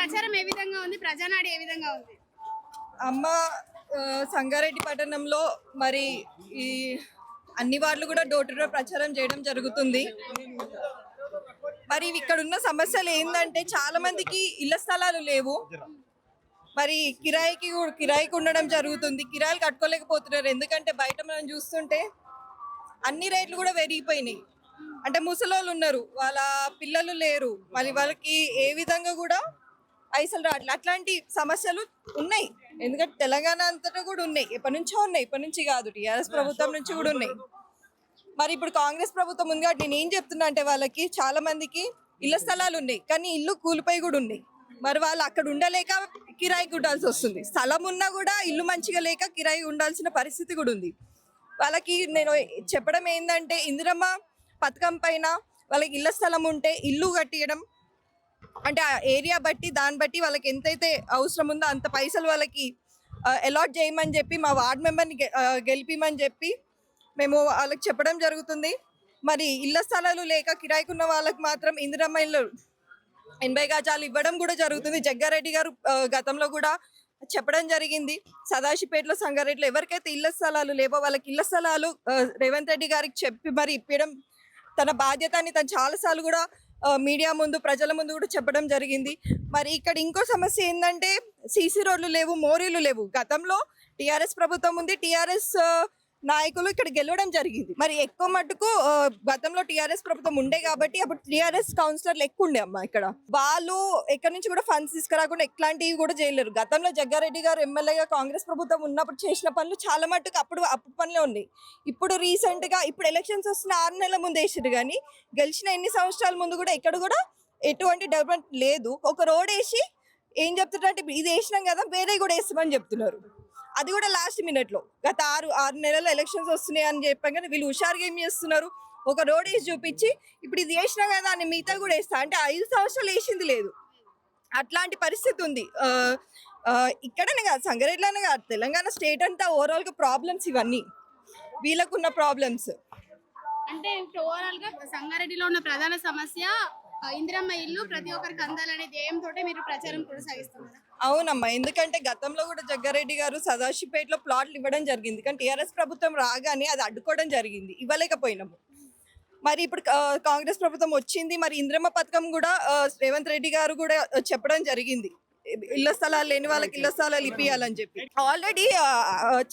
ప్రచారం ఏ విధంగా ఉంది, ప్రజానాడి ఏ విధంగా ఉంది? అమ్మ సంగారెడ్డి పట్టణంలో మరి ఈ అన్ని వార్డులు కూడా డోర్ టు డోర్ ప్రచారం చేయడం జరుగుతుంది. మరి ఇక్కడ ఉన్న సమస్యలు ఏంటంటే చాలా మందికి ఇళ్ల స్థలాలు లేవు. మరి కిరాయికి ఉండడం జరుగుతుంది. కిరాయిలు కట్టుకోలేకపోతున్నారు. ఎందుకంటే బయట మనం చూస్తుంటే అన్ని రేట్లు కూడా పెరిగిపోయినాయి. అంటే ముసలోళ్ళు ఉన్నారు, వాళ్ళ పిల్లలు లేరు, మరి వాళ్ళకి ఏ విధంగా కూడా పైసలు రావట్లేదు. అట్లాంటి సమస్యలు ఉన్నాయి. ఎందుకంటే తెలంగాణ అంతటా కూడా ఉన్నాయి, ఎప్పటి నుంచో ఉన్నాయి, ఇప్పటి నుంచి కాదు, టీఆర్ఎస్ ప్రభుత్వం నుంచి కూడా ఉన్నాయి. మరి ఇప్పుడు కాంగ్రెస్ ప్రభుత్వం ఉంది కాబట్టి నేను ఏం చెప్తున్నా అంటే వాళ్ళకి చాలా మందికి ఇళ్ల స్థలాలు ఉన్నాయి, కానీ ఇల్లు కూలిపోయి కూడా ఉన్నాయి. మరి వాళ్ళు అక్కడ ఉండలేక కిరాయికి ఉండాల్సి వస్తుంది. స్థలం ఉన్నా కూడా ఇల్లు మంచిగా లేక కిరాయి ఉండాల్సిన పరిస్థితి కూడా ఉంది. వాళ్ళకి నేను చెప్పడం ఏంటంటే ఇందిరమ్మ పథకం పైన వాళ్ళకి ఇళ్ల స్థలం ఉంటే ఇల్లు కట్టియడం, అంటే ఆ ఏరియా బట్టి దాన్ని బట్టి వాళ్ళకి ఎంతైతే అవసరం ఉందో అంత పైసలు వాళ్ళకి అలాట్ చేయమని చెప్పి మా వార్డ్ మెంబర్ని గెలిపిమని చెప్పి మేము వాళ్ళకి చెప్పడం జరుగుతుంది. మరి ఇళ్ల స్థలాలు లేక కిరాయికి ఉన్న వాళ్ళకి మాత్రం ఇందిరమ్మ ఇల్లు 80 గజాలు ఇవ్వడం కూడా జరుగుతుంది. జగ్గారెడ్డి గారు గతంలో కూడా చెప్పడం జరిగింది. సదాశివపేటలో సంగారెడ్డిలో ఎవరికైతే ఇళ్ల స్థలాలు లేవో వాళ్ళకి ఇళ్ల స్థలాలు రేవంత్ రెడ్డి గారికి చెప్పి మరి ఇప్పడం తన బాధ్యత అని తను చాలాసార్లు కూడా మీడియా ముందు ప్రజల ముందు కూడా చెప్పడం జరిగింది. మరి ఇక్కడ ఇంకో సమస్య ఏంటంటే సీసీ రోడ్లు లేవు, మోరీలు లేవు. గతంలో టీఆర్ఎస్ ప్రభుత్వం ఉంది, టీఆర్ఎస్ నాయకులు ఇక్కడ గెలవడం జరిగింది. మరి ఎక్కువ మట్టుకు గతంలో టీఆర్ఎస్ ప్రభుత్వం ఉండే కాబట్టి అప్పుడు టీఆర్ఎస్ కౌన్సిలర్లు ఎక్కువ ఉండే అమ్మా. ఇక్కడ వాళ్ళు ఎక్కడి నుంచి కూడా ఫండ్స్ తీసుకురాకుండా ఎట్లాంటివి కూడా చేయలేరు. గతంలో జగ్గారెడ్డి గారు ఎమ్మెల్యేగా కాంగ్రెస్ ప్రభుత్వం ఉన్నప్పుడు చేసిన పనులు చాలా మట్టుకు అప్పుడు పనులే ఉన్నాయి. ఇప్పుడు రీసెంట్ గా ఇప్పుడు ఎలక్షన్స్ వస్తున్న 6 నెలల ముందు వేసారు, కానీ గెలిచిన ఎన్ని సంవత్సరాల ముందు కూడా ఇక్కడ కూడా ఎటువంటి డెవలప్మెంట్ లేదు. ఒక రోడ్ వేసి ఏం చెప్తున్నారంటే ఇది వేసినాం కదా వేరే కూడా వేస్తామని చెప్తున్నారు. అది కూడా లాస్ట్ మినిట్ లో గత 6 నెలల ఎలక్షన్స్ వస్తున్నాయి అని చెప్పాం, కానీ వీళ్ళు హుషారుగా ఏం చేస్తున్నారు, ఒక రోడ్ వేసి చూపించి ఇప్పుడు ఇది వేసినా కదా అని మిగతా కూడా వేస్తా అంటే 5 సంవత్సరాలు వేసింది లేదు. అట్లాంటి పరిస్థితి ఉంది. ఇక్కడనే కాదు, సంగారెడ్డిలోనే కాదు, తెలంగాణ స్టేట్ అంతా ఓవరాల్ గా ప్రాబ్లమ్స్ ఇవన్నీ వీళ్ళకున్న ప్రాబ్లమ్స్. అంటే ఓవరాల్ గా సంగారెడ్డిలో ఉన్న ప్రధాన సమస్య ఇందిరమ్మ ఇల్లు ప్రతి ఒక్కరికి అందాలనే ధ్యేయంతో మీరు ప్రచారం కొనసాగిస్తున్నారు. అవునమ్మా, ఎందుకంటే గతంలో కూడా జగ్గారెడ్డి గారు సదాశివపేటలో ప్లాట్లు ఇవ్వడం జరిగింది, కానీ టీఆర్ఎస్ ప్రభుత్వం రాగానే అది అడ్డుకోవడం జరిగింది, ఇవ్వలేకపోయినాము. మరి ఇప్పుడు కాంగ్రెస్ ప్రభుత్వం వచ్చింది, మరి ఇందిరమ్మ పథకం కూడా రేవంత్ రెడ్డి గారు కూడా చెప్పడం జరిగింది, ఇళ్ల స్థలాలు లేని వాళ్ళకి ఇళ్ల స్థలాలు ఇప్పియాలని చెప్పి. ఆల్రెడీ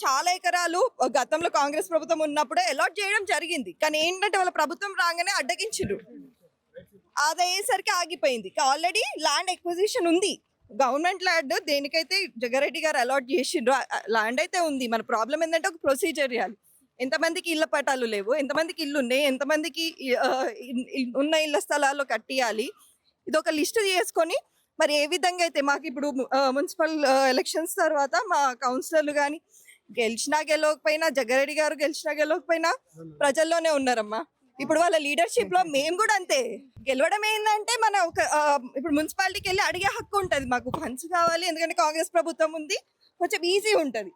చాలా ఎకరాలు గతంలో కాంగ్రెస్ ప్రభుత్వం ఉన్నప్పుడే అలాట్ చేయడం జరిగింది, కానీ ఏంటంటే వాళ్ళ ప్రభుత్వం రాగానే అడ్డగించారు. అది అయ్యేసరికి ఆగిపోయింది. ఆల్రెడీ ల్యాండ్ ఎక్విజిషన్ ఉంది, గవర్నమెంట్ ల్యాండ్, దేనికైతే జగ్గారెడ్డి గారు అలాట్ చేసిండ్రు ల్యాండ్ అయితే ఉంది. మన ప్రాబ్లం ఏంటంటే ఒక ప్రొసీజర్ చేయాలి. ఎంతమందికి ఇళ్ల పట్టాలు లేవు, ఎంతమందికి ఇల్లు ఉన్నాయి, ఎంతమందికి ఉన్న ఇళ్ల స్థలాల్లో కట్టియాలి, ఇది ఒక లిస్ట్ చేసుకొని మరి ఏ విధంగా అయితే మాకు ఇప్పుడు మున్సిపల్ ఎలక్షన్స్ తర్వాత మా కౌన్సిలర్లు కానీ గెలిచినా గెలవకపోయినా, జగ్గారెడ్డి గారు గెలిచినా గెలవకపోయినా ప్రజల్లోనే ఉన్నారమ్మా. ఇప్పుడు వాళ్ళ లీడర్షిప్ లో మేము కూడా అంతే. గెలవడం ఏంటంటే మన ఒక ఇప్పుడు మున్సిపాలిటీకి వెళ్ళి అడిగే హక్కు ఉంటుంది, మాకు ఫండ్స్ కావాలి, ఎందుకంటే కాంగ్రెస్ ప్రభుత్వం ఉంది, కొంచెం ఈజీ ఉంటుంది.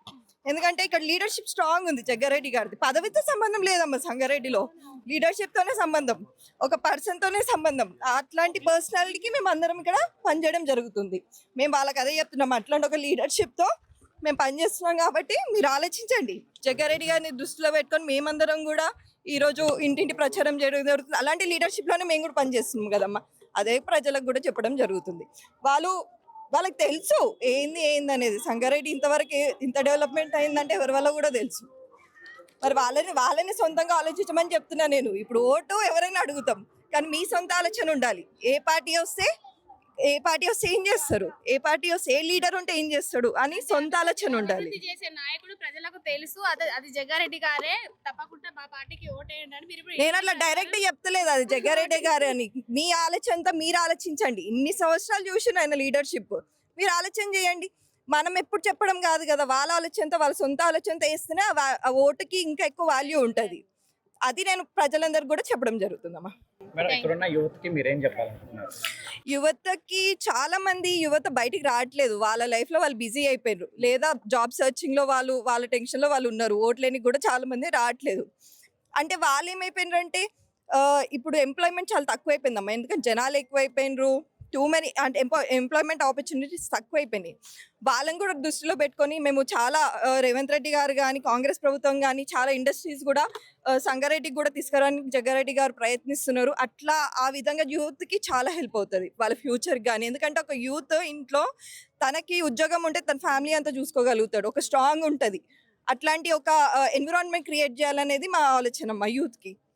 ఎందుకంటే ఇక్కడ లీడర్షిప్ స్ట్రాంగ్ ఉంది జగ్గారెడ్డి గారిది. పదవితో సంబంధం లేదమ్మా, సంగారెడ్డిలో లీడర్షిప్ తోనే సంబంధం, ఒక పర్సన్ తోనే సంబంధం. అట్లాంటి పర్సనాలిటీకి మేము అందరం ఇక్కడ పనిచేయడం జరుగుతుంది. మేము వాళ్ళకి అదే చెప్తున్నాం, అట్లాంటి ఒక లీడర్షిప్ తో మేము పనిచేస్తున్నాం కాబట్టి మీరు ఆలోచించండి. జగ్గారెడ్డి గారిని దృష్టిలో పెట్టుకొని మేమందరం కూడా ఈరోజు ఇంటింటి ప్రచారం చేయడం జరుగుతుంది. అలాంటి లీడర్షిప్ లోనే మేము కూడా పనిచేస్తున్నాం కదమ్మా, అదే ప్రజలకు కూడా చెప్పడం జరుగుతుంది. వాళ్ళకి తెలుసు ఏంది అనేది. సంగారెడ్డి ఇంతవరకు ఇంత డెవలప్మెంట్ అయిందంటే ఎవరి వల్ల కూడా తెలుసు. మరి వాళ్ళని సొంతంగా ఆలోచించమని చెప్తున్నా నేను. ఇప్పుడు ఓటు ఎవరైనా అడుగుతాం, కానీ మీ సొంత ఆలోచన ఉండాలి. ఏ పార్టీ వస్తే ఏం చేస్తారు, ఏ పార్టీ వస్తే ఏ లీడర్ ఉంటే ఏం చేస్తాడు అని సొంత ఆలోచన ఉండాలి. చేసే నాయకుడు ప్రజలకు తెలుసు, అది జగ్గారెడ్డి గారే, తప్పకుండా మా పార్టీకి ఓటేయండి అని మీరు. నేను అట్లా డైరెక్ట్ చెప్తలేదు అది జగ్గారెడ్డి గారే అని. మీ ఆలోచనతో మీరు ఆలోచించండి. ఇన్ని సంవత్సరాలు చూసిన ఆయన లీడర్షిప్, మీరు ఆలోచన చేయండి. మనం ఎప్పుడు చెప్పడం కాదు కదా, వాళ్ళ ఆలోచనతో వాళ్ళ సొంత ఆలోచనతో వేస్తేనే ఆ ఓటుకి ఇంకా ఎక్కువ వాల్యూ ఉంటుంది. అది నేను ప్రజలందరికీ కూడా చెప్పడం జరుగుతుందమ్మా. యువతకి చాలా మంది బయటికి రావట్లేదు, వాళ్ళ లైఫ్ లో వాళ్ళు బిజీ అయిపోయారు, లేదా జాబ్ సర్చింగ్ లో వాళ్ళ టెన్షన్ లో వాళ్ళు ఉన్నారు. ఓట్లేనికి కూడా చాలా మంది రావట్లేదు. అంటే వాళ్ళు ఏమైపోయినారంటే ఇప్పుడు ఎంప్లాయ్మెంట్ చాలా తక్కువైపోయిందమ్మా, ఎందుకంటే జనాలు ఎక్కువైపోయినరు, టూ మెనీ అంటే ఎంప్లాయ్మెంట్ ఆపర్చునిటీస్ తక్కువైపోయినాయి. వాళ్ళని కూడా దృష్టిలో పెట్టుకొని మేము చాలా రేవంత్ రెడ్డి గారు కానీ కాంగ్రెస్ ప్రభుత్వం కానీ చాలా ఇండస్ట్రీస్ కూడా సంగారెడ్డికి కూడా తీసుకురావడానికి జగ్గారెడ్డి గారు ప్రయత్నిస్తున్నారు. అట్లా ఆ విధంగా యూత్కి చాలా హెల్ప్ అవుతుంది వాళ్ళ ఫ్యూచర్కి కానీ. ఎందుకంటే ఒక యూత్ ఇంట్లో తనకి ఉద్యోగం ఉంటే తన ఫ్యామిలీ అంతా చూసుకోగలుగుతాడు, ఒక స్ట్రాంగ్ ఉంటుంది. అట్లాంటి ఒక ఎన్విరాన్మెంట్ క్రియేట్ చేయాలనేది మా ఆలోచన మా యూత్కి.